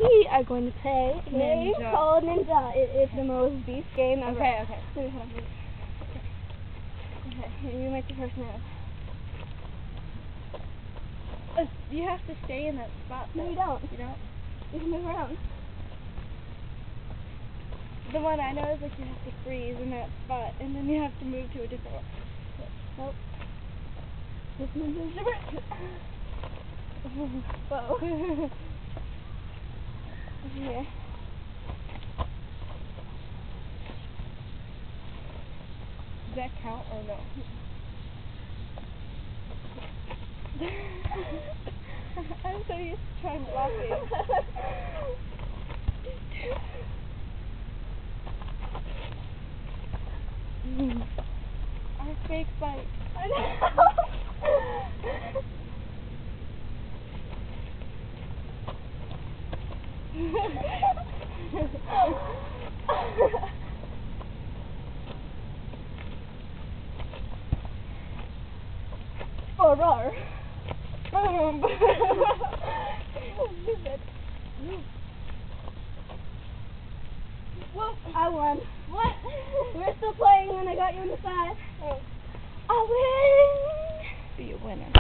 we are going to play a game Ninja. called Ninja. It is the most beast game ever. Okay. Hold on, please. Okay, you make the first move. You have to stay in that spot. No, you don't. You don't? You can move around. The one I know is like you have to freeze in that spot, and then you have to move to a different one. Nope. This moves is different. Whoa. Okay. Does that count or no? I'm so used to trying to block it. Our fake bike. I know. Roar. Boom. Whoop, I won. What? We're still playing when I got you on the side. Oh. I win! Be a winner.